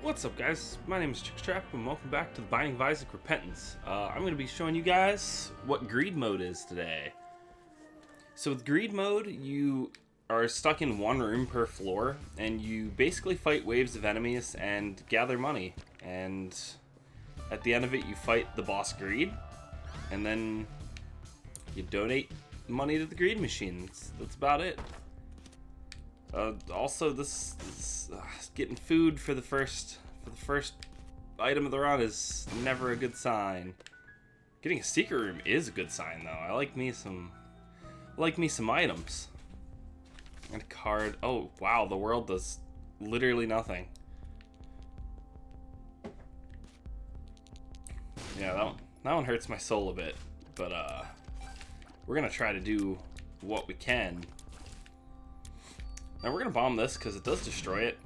What's up, guys? My name is Chickstrap, and welcome back to the Binding of Isaac Repentance. I'm going to be showing you guys what greed mode is today. So with greed mode, you are stuck in one room per floor, and you basically fight waves of enemies and gather money. And at the end of it, you fight the boss Greed, and then you donate money to the greed machine. That's about it. Also, this getting food for the first item of the run is never a good sign. Getting a secret room is a good sign, though. I like me some items. And a card. Oh wow, the world does literally nothing. Yeah, that one hurts my soul a bit, but we're gonna try to do what we can. Now we're gonna bomb this because it does destroy it.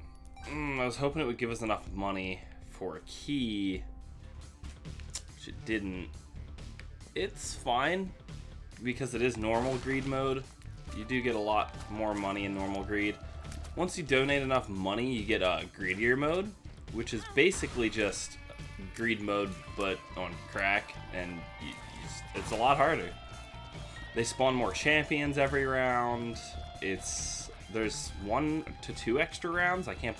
I was hoping it would give us enough money for a key, which it didn't. It's fine because it is normal greed mode. You do get a lot more money in normal greed. Once you donate enough money, you get a greedier mode, which is basically just greed mode but on crack, and it's a lot harder. They spawn more champions every round. There's 1 to 2 extra rounds. I can't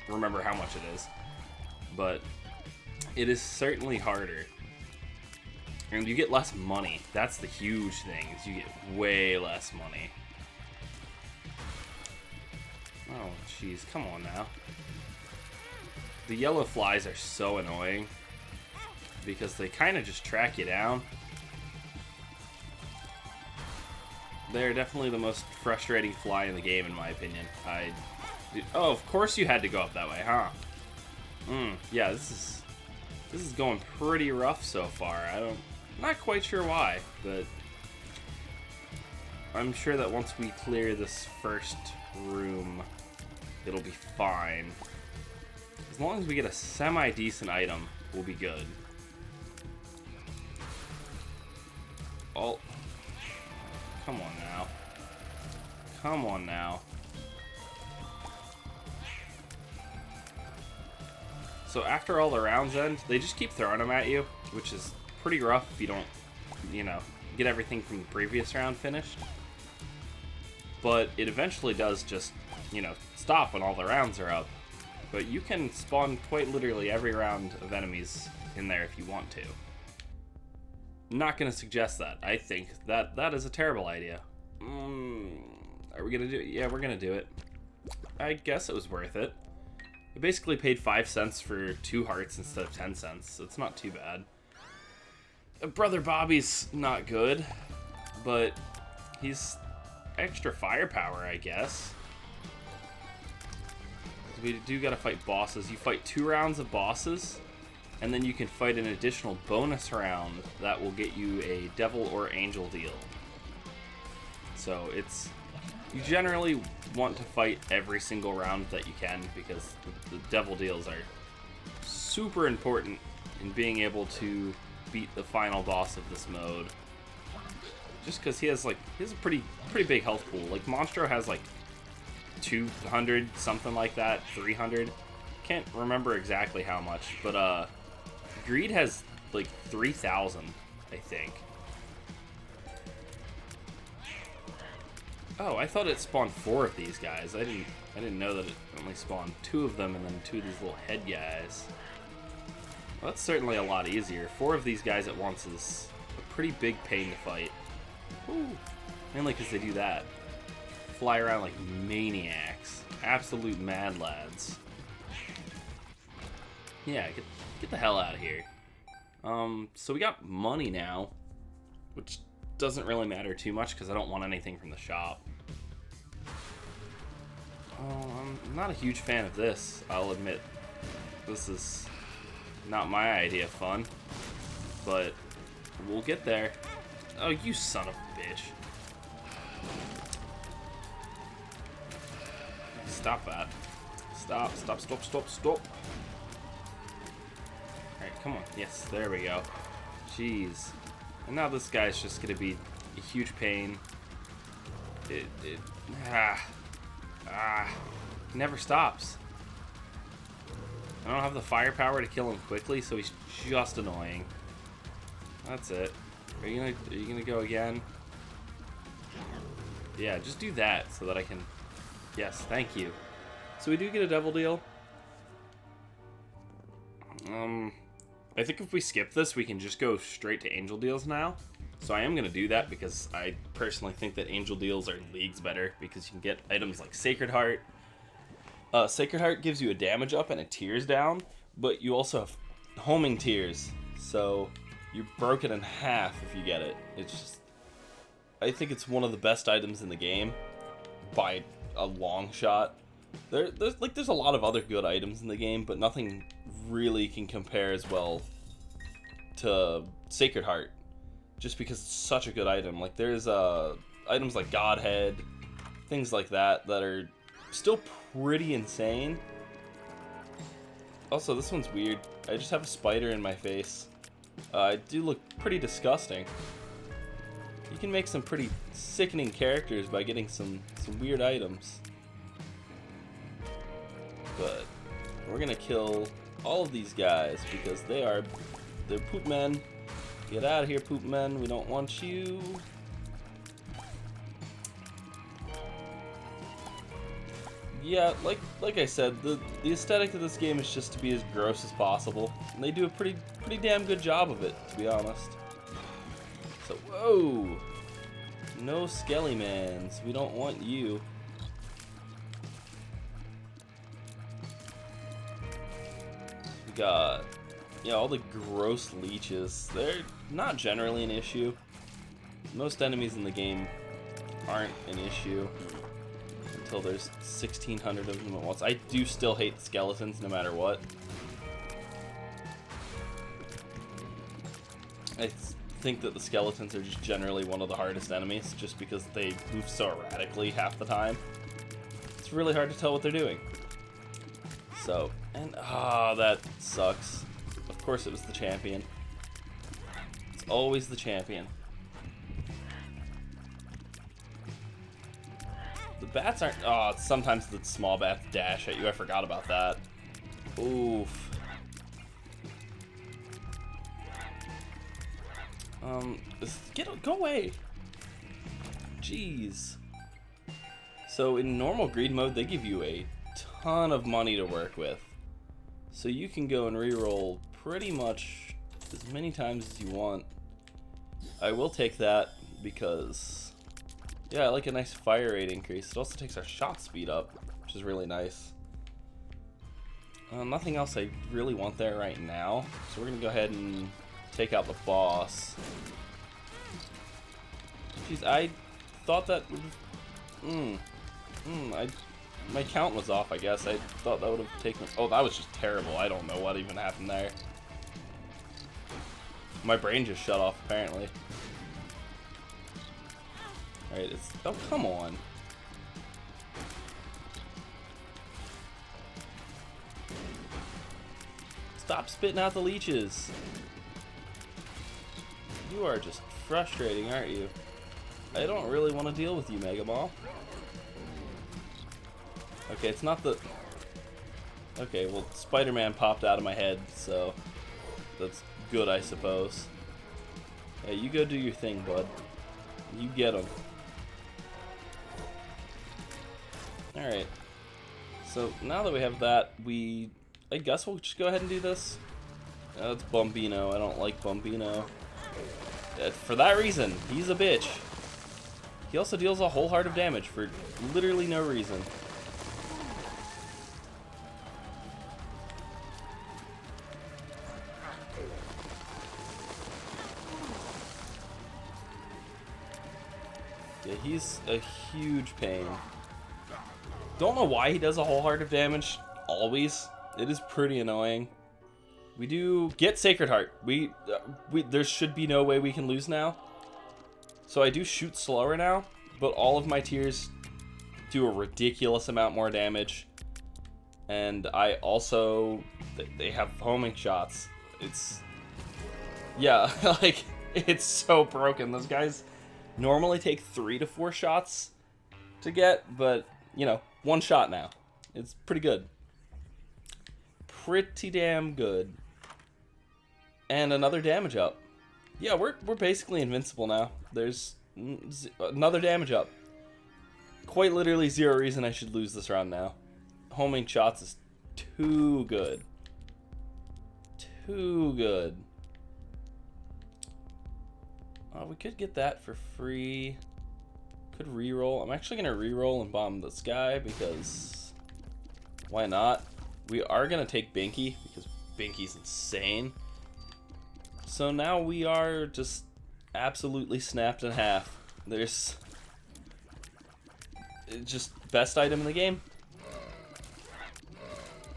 remember how much it is, but it is certainly harder. And you get less money. That's the huge thing, is you get way less money. Oh, jeez, come on now. The yellow flies are so annoying because they kind of just track you down. They're definitely the most frustrating fly in the game, in my opinion. Oh, of course you had to go up that way, huh? Yeah, this is going pretty rough so far. Not quite sure why, but I'm sure that once we clear this first room, it'll be fine. As long as we get a semi-decent item, we'll be good. Oh. Come on now. Come on now. So after all the rounds end, they just keep throwing them at you, which is pretty rough if you don't, get everything from the previous round finished. But it eventually does just, stop when all the rounds are up. But you can spawn quite literally every round of enemies in there if you want to. Not going to suggest that. I think that is a terrible idea. Are we going to do it? Yeah, we're going to do it. I guess it was worth it. I basically paid 5 cents for 2 hearts instead of 10 cents, so it's not too bad. Brother Bobby's not good, but he's extra firepower, I guess. We do got to fight bosses. You fight 2 rounds of bosses, and then you can fight an additional bonus round that will get you a devil or angel deal. So you generally want to fight every single round that you can, because the devil deals are super important in being able to beat the final boss of this mode. Just because he has a pretty big health pool. Like Monstro has like 200, something like that, 300. Can't remember exactly how much, but Greed has like 3,000, I think. Oh, I thought it spawned 4 of these guys. I didn't know that it only spawned 2 of them and then 2 of these little head guys. Well, that's certainly a lot easier. 4 of these guys at once is a pretty big pain to fight. Ooh. Mainly because they do that. Fly around like maniacs. Absolute mad lads. Yeah, get the hell out of here. So we got money now, which doesn't really matter too much because I don't want anything from the shop. Oh, I'm not a huge fan of this, I'll admit. This is not my idea of fun, but we'll get there. Oh, you son of a bitch. Stop that. Stop. Alright, come on. Yes, there we go. Jeez. And now this guy's just gonna be a huge pain. It never stops. I don't have the firepower to kill him quickly, so he's just annoying. That's it. Are you gonna go again? Yeah, just do that so that I can... Yes, thank you. So we do get a devil deal. I think if we skip this, we can just go straight to angel deals now. So I am going to do that because I personally think that angel deals are leagues better because you can get items like Sacred Heart. Sacred Heart gives you a damage up and a tears down, but you also have homing tears. So you're broken in half if you get it. It's just... I think it's one of the best items in the game by a long shot. There's a lot of other good items in the game, but nothing really can compare as well to Sacred Heart, just because it's such a good item. Like there's items like Godhead, things like that are still pretty insane. Also, this one's weird. I just have a spider in my face. I do look pretty disgusting. You can make some pretty sickening characters by getting some weird items. But we're gonna kill all of these guys because they're poop men. Get out of here, poop men. We don't want you. Yeah, like I said, the aesthetic of this game is just to be as gross as possible, and they do a pretty damn good job of it, to be honest. So, whoa! No Skelly-mans. We don't want you. We got, yeah, all the gross leeches. They're not generally an issue. Most enemies in the game aren't an issue until there's 1,600 of them at once. I do still hate the skeletons no matter what. I think that the skeletons are just generally one of the hardest enemies just because they move so erratically half the time. It's really hard to tell what they're doing. So, and that sucks. Of course it was the champion. It's always the champion. The bats aren't... sometimes the small bats dash at you. I forgot about that. Oof. Go away. Jeez. So in normal greed mode, they give you a ton of money to work with. So you can go and reroll pretty much as many times as you want. I will take that because, yeah, I like a nice fire rate increase. It also takes our shot speed up, which is really nice. Nothing else I really want there right now. So we're going to go ahead and take out the boss. Jeez, I thought that would... my count was off, I guess. I thought that would have taken... Oh, that was just terrible. I don't know what even happened there. My brain just shut off, apparently. Alright, it's... Oh, come on. Stop spitting out the leeches. You are just frustrating, aren't you? I don't really want to deal with you, Mega Ball. Okay, it's not the... Okay, well, Spider-Man popped out of my head, so that's good, I suppose. Yeah, you go do your thing, bud. You get him. Alright. So, now that we have that, I guess we'll just go ahead and do this. That's Bumbino. I don't like Bumbino. For that reason, he's a bitch. He also deals a whole heart of damage for literally no reason. Yeah, he's a huge pain. Don't know why he does a whole heart of damage, always. It is pretty annoying. We do get Sacred Heart. There should be no way we can lose now. So I do shoot slower now, but all of my tiers do a ridiculous amount more damage. And I also... They have homing shots. It's... Yeah, like, it's so broken. Those guys normally take 3 to 4 shots to get, but, you know, 1 shot now. It's pretty good. pretty damn good. And another damage up. Yeah, we're basically invincible now. There's another damage up. Quite literally zero reason I should lose this round now. Homing shots is too good. Too good. We could get that for free. Could reroll. I'm actually gonna reroll and bomb this guy because why not? We are gonna take Binky because Binky's insane. So now we are just absolutely snapped in half. There's just best item in the game.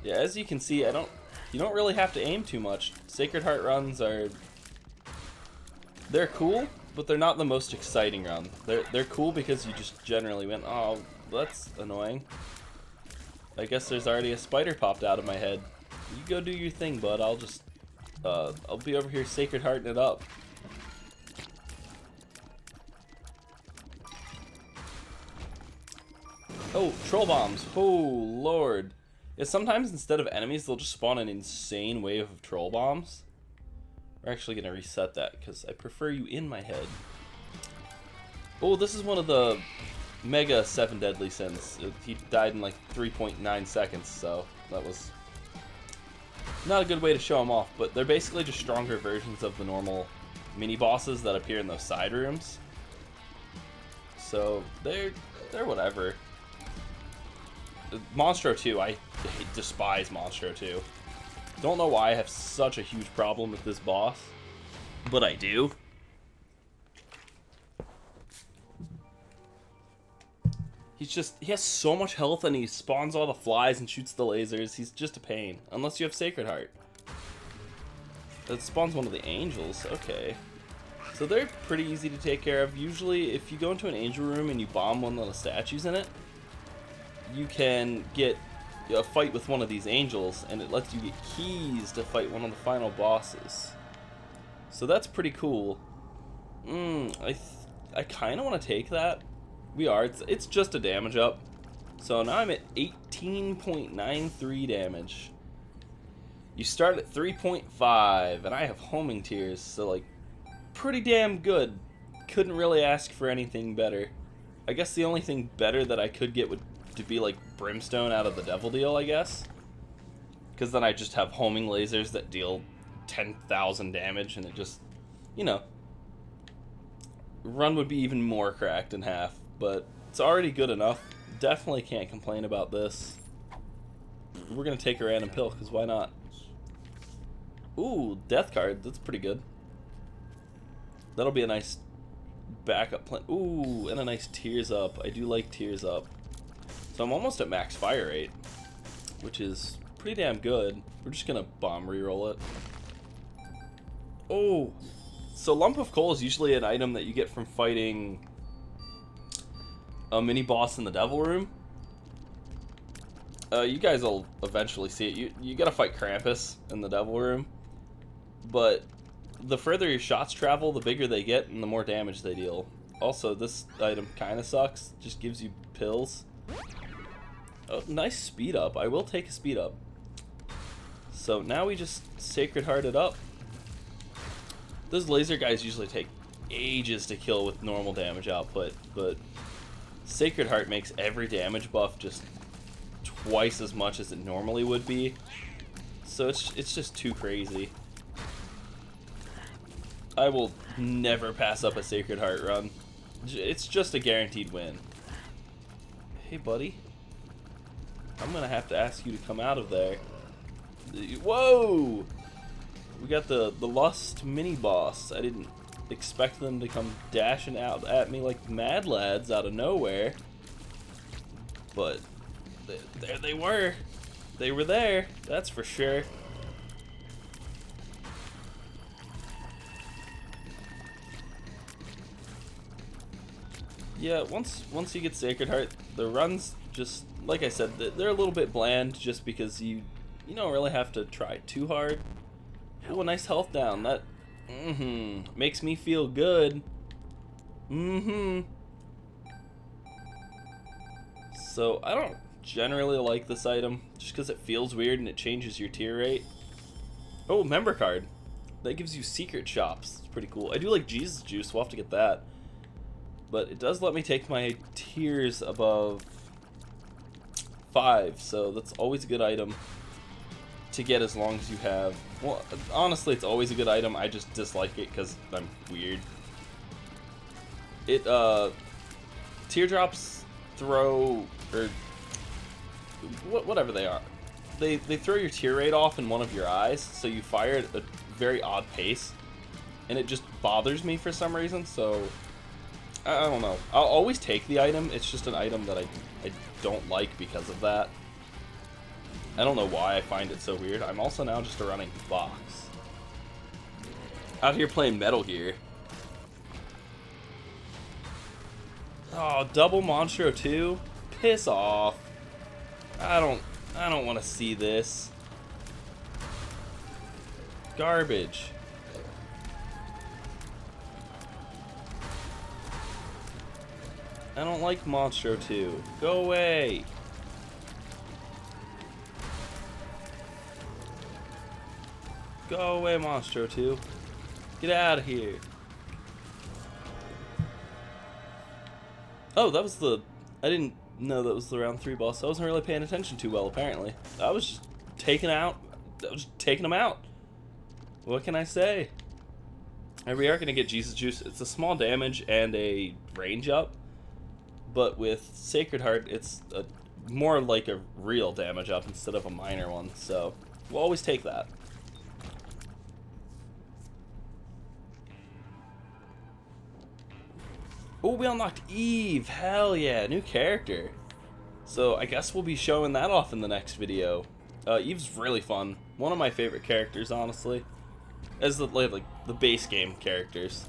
Yeah, as you can see, you don't really have to aim too much. Sacred Heart runs they're cool, but they're not the most exciting run. They're cool because you just generally win. Oh, that's annoying. I guess there's already a spider popped out of my head. You go do your thing, bud. I'll just I'll be over here Sacred Hearting it up. Oh, troll bombs. Oh, lord. Yeah, sometimes instead of enemies, they'll just spawn an insane wave of troll bombs. We're actually going to reset that because I prefer you in my head. Oh, this is one of the mega 7 deadly sins. He died in like 3.9 seconds, so that was not a good way to show him off, but they're basically just stronger versions of the normal mini bosses that appear in those side rooms. So they're whatever. Monstro 2, I despise Monstro 2. Don't know why I have such a huge problem with this boss, but I do. He has so much health and he spawns all the flies and shoots the lasers. He's just a pain, unless you have Sacred Heart. That spawns one of the angels, okay. So they're pretty easy to take care of. Usually, if you go into an angel room and you bomb one of the statues in it, you can get a fight with one of these angels, and it lets you get keys to fight one of the final bosses. So that's pretty cool. I kind of want to take that. We are. It's just a damage up. So now I'm at 18.93 damage. You start at 3.5, and I have homing tears, so like pretty damn good. Couldn't really ask for anything better. I guess the only thing better that I could get would to be like brimstone out of the devil deal, I guess, because then I just have homing lasers that deal 10,000 damage, and it just, you know, run would be even more cracked in half, but it's already good enough. Definitely can't complain about this. We're gonna take a random pill because why not? Ooh, death card, that's pretty good. That'll be a nice backup plan. Ooh, and a nice tears up. I do like tears up. So I'm almost at max fire rate, which is pretty damn good. We're just gonna bomb reroll it. Oh, so lump of coal is usually an item that you get from fighting a mini boss in the devil room. You guys will eventually see it. You gotta fight Krampus in the devil room, but the further your shots travel, the bigger they get and the more damage they deal. Also, this item kind of sucks. Just gives you pills. Oh, nice speed up. I will take a speed up. So now we just Sacred Heart it up. Those laser guys usually take ages to kill with normal damage output, but Sacred Heart makes every damage buff just twice as much as it normally would be. So it's just too crazy. I will never pass up a Sacred Heart run. It's just a guaranteed win. Hey, buddy. I'm gonna have to ask you to come out of there. Whoa! We got the Lust mini boss. I didn't expect them to come dashing out at me like mad lads out of nowhere. But there they were. They were there, that's for sure. Yeah, once you get Sacred Heart, the runs just, like I said, they're a little bit bland just because you don't really have to try too hard. Oh, a nice health down. That makes me feel good. So I don't generally like this item just because it feels weird and it changes your tier rate. Oh, member card. That gives you secret shops. It's pretty cool. I do like Jesus Juice. We'll have to get that. But it does let me take my tiers above 5, so that's always a good item to get as long as you have. Well, honestly, it's always a good item. I just dislike it because I'm weird. It, teardrops throw, or whatever they are. They throw your tier rate off in one of your eyes, so you fire at a very odd pace, and it just bothers me for some reason, so I don't know. I'll always take the item, it's just an item that I don't like because of that. I don't know why I find it so weird. I'm also now just a running box. Out here playing Metal Gear. Oh, double Monstro 2? Piss off. I don't want to see this. Garbage. I don't like Monstro 2. Go away. Go away, Monstro 2. Get out of here. Oh, that was the... I didn't know that was the round 3 boss. I wasn't really paying attention too well, apparently. I was just taking them out. What can I say? And we are going to get Jesus Juice. It's a small damage and a range up. But with Sacred Heart, it's more like a real damage up instead of a minor one. So, we'll always take that. Oh, we unlocked Eve. Hell yeah, new character. So I guess we'll be showing that off in the next video. Eve's really fun. One of my favorite characters, honestly. As the base game characters.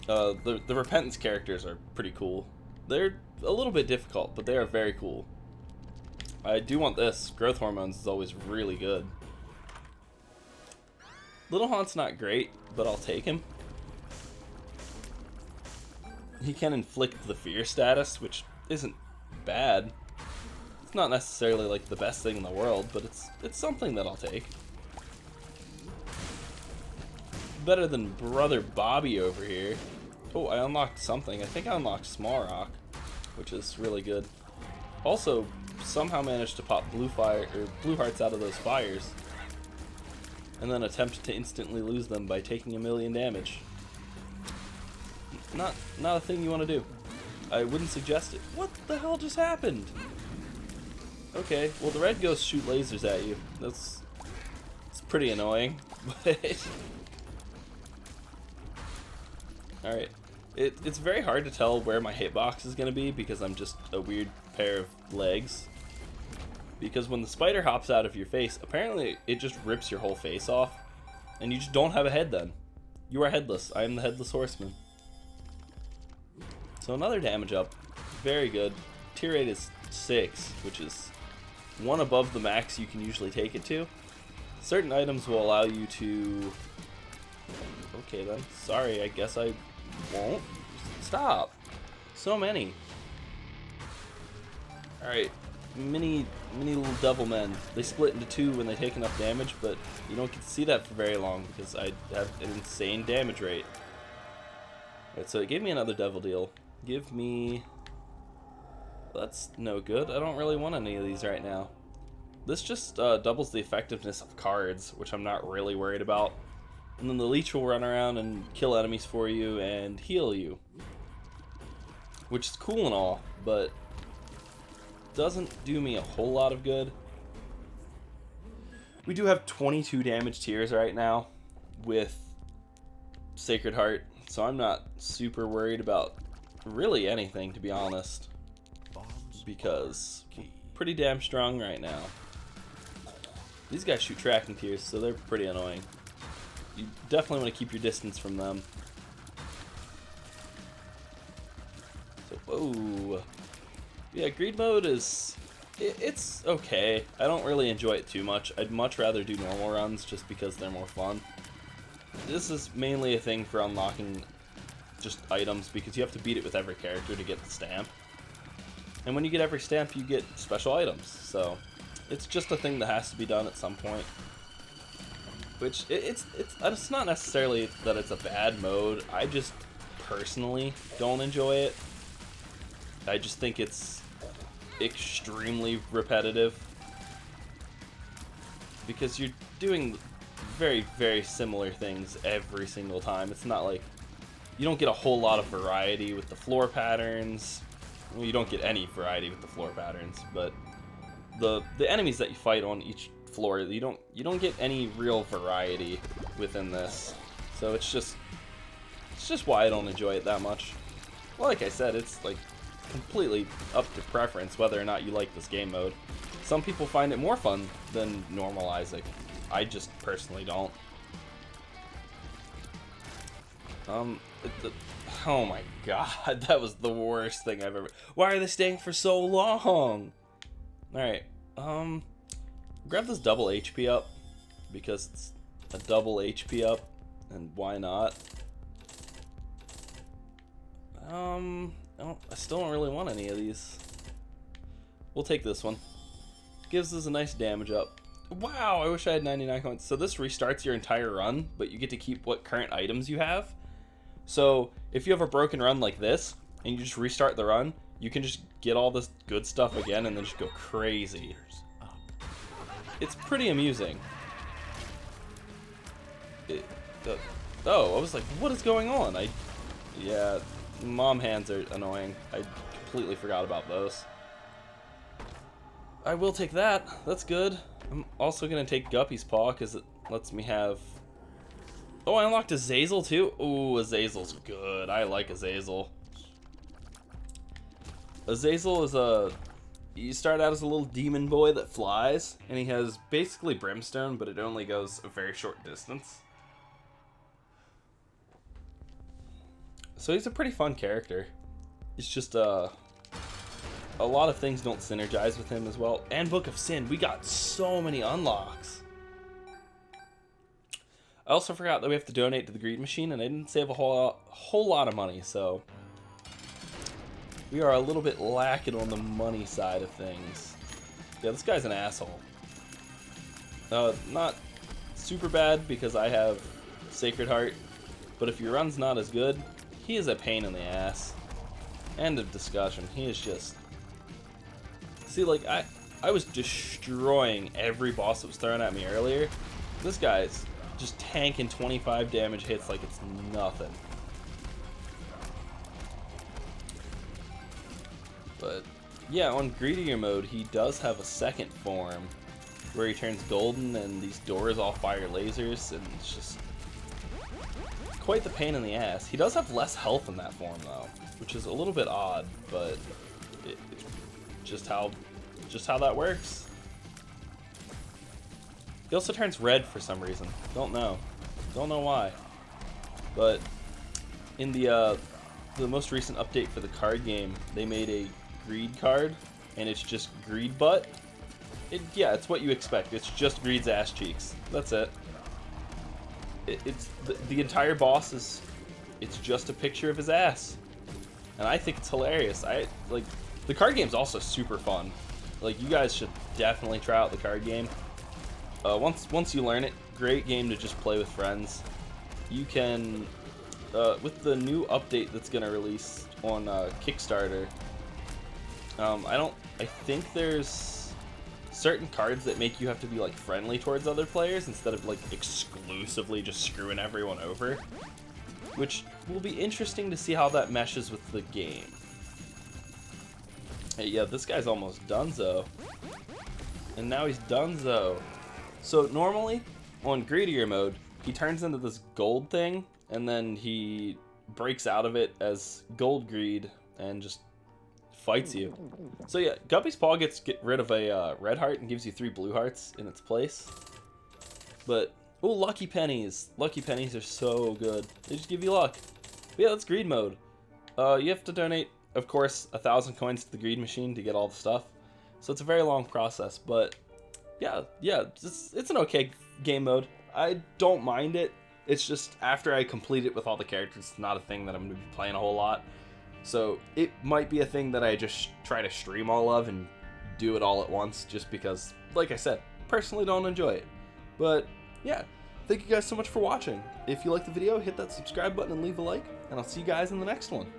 The Repentance characters are pretty cool. They're a little bit difficult, but they are very cool. I do want this. Growth Hormones is always really good. Little Haunt's not great, but I'll take him. He can inflict the fear status, which isn't bad. It's not necessarily like the best thing in the world, but it's something that I'll take. Better than Brother Bobby over here. Oh, I unlocked something. I think I unlocked Small Rock, which is really good. Also, somehow managed to pop blue hearts out of those fires, and then attempt to instantly lose them by taking 1,000,000 damage. Not a thing you want to do. I wouldn't suggest it. What the hell just happened? Okay, well the red ghosts shoot lasers at you. It's pretty annoying, but alright. It's very hard to tell where my hitbox is going to be because I'm just a weird pair of legs. Because when the spider hops out of your face, apparently it just rips your whole face off, and you just don't have a head then. You are headless. I am the Headless Horseman. So another damage up. Very good. Tier rate is 6, which is one above the max you can usually take it to. Certain items will allow you to... Okay then. Sorry, I guess I won't. Stop. So many. Alright. Mini little devil men. They split into 2 when they take enough damage, but you don't get to see that for very long because I have an insane damage rate. Alright, so it gave me another devil deal. Give me... That's no good. I don't really want any of these right now. This just doubles the effectiveness of cards, which I'm not really worried about. And then the leech will run around and kill enemies for you and heal you. Which is cool and all, but doesn't do me a whole lot of good. We do have 22 damage tiers right now with Sacred Heart, so I'm not super worried about really anything, to be honest, because we're pretty damn strong right now. These guys shoot tracking tiers, so they're pretty annoying. You definitely want to keep your distance from them. So, whoa. Yeah, greed mode is... It's okay. I don't really enjoy it too much. I'd much rather do normal runs just because they're more fun. This is mainly a thing for unlocking just items because you have to beat it with every character to get the stamp. And when you get every stamp, you get special items. So it's just a thing that has to be done at some point. Which, it's not necessarily that it's a bad mode. I just personally don't enjoy it. I just think it's extremely repetitive. Because you're doing very, very similar things every single time. It's not like you don't get a whole lot of variety with the floor patterns. Well, you don't get any variety with the floor patterns, but the enemies that you fight on each floor, you don't get any real variety within this. So it's just why I don't enjoy it that much. Well, like I said, it's like completely up to preference whether or not you like this game mode. Some people find it more fun than normal Isaac. I just personally don't. Oh my god, that was the worst thing I've ever... Why are they staying for so long? Alright, grab this double HP up, because it's a double HP up, and why not? I still don't really want any of these. We'll take this one. Gives us a nice damage up. Wow, I wish I had 99 coins. So this restarts your entire run, but you get to keep what current items you have. So if you have a broken run like this, and you just restart the run, you can just get all this good stuff again and then just go crazy. It's pretty amusing. Oh, I was like, what is going on? Yeah, mom hands are annoying. I completely forgot about those. I will take that. That's good. I'm also going to take Guppy's Paw because it lets me have... Oh, I unlocked Azazel too? Ooh, Azazel's good. I like Azazel. Azazel is a... You start out as a little demon boy that flies, and he has basically brimstone, but it only goes a very short distance. So he's a pretty fun character. It's just, a lot of things don't synergize with him as well. And Book of Sin, we got so many unlocks. I also forgot that we have to donate to the greed machine, and I didn't save a whole lot of money, so we are a little bit lacking on the money side of things. Yeah, this guy's an asshole. Not super bad because I have Sacred Heart, but if your run's not as good, he is a pain in the ass. End of discussion. He is just... See, like, I was destroying every boss that was thrown at me earlier. This guy's just tanking 25 damage hits like it's nothing. But yeah, on greedier mode, he does have a second form where he turns golden and these doors all fire lasers, and it's just quite the pain in the ass. He does have less health in that form though, which is a little bit odd, but it's just how that works. He also turns red for some reason. Don't know why. But in the most recent update for the card game, they made a greed card, and it's just greed butt. Yeah, it's what you expect. It's just greed's ass cheeks. That's it. It's the entire boss is, it's just a picture of his ass, and I think it's hilarious. Like, the card game's also super fun. Like, you guys should definitely try out the card game. Once you learn it, great game to just play with friends. You can, with the new update that's gonna release on Kickstarter. I think there's certain cards that make you have to be like friendly towards other players instead of like exclusively just screwing everyone over, which will be interesting to see how that meshes with the game. Hey, yeah, this guy's almost donezo, and now he's donezo. So normally on greedier mode, he turns into this gold thing, and then he breaks out of it as gold greed and just fights you. So yeah, Guppy's Paw get rid of a red heart and gives you 3 blue hearts in its place. But, oh, lucky pennies. Lucky pennies are so good. They just give you luck. But yeah, that's greed mode. You have to donate, of course, 1,000 coins to the greed machine to get all the stuff. So it's a very long process, but yeah, it's an okay game mode. I don't mind it. It's just after I complete it with all the characters, it's not a thing that I'm going to be playing a whole lot. So it might be a thing that I just try to stream all of and do it all at once, just because, like I said, personally don't enjoy it. But yeah, thank you guys so much for watching. If you liked the video, hit that subscribe button and leave a like, and I'll see you guys in the next one.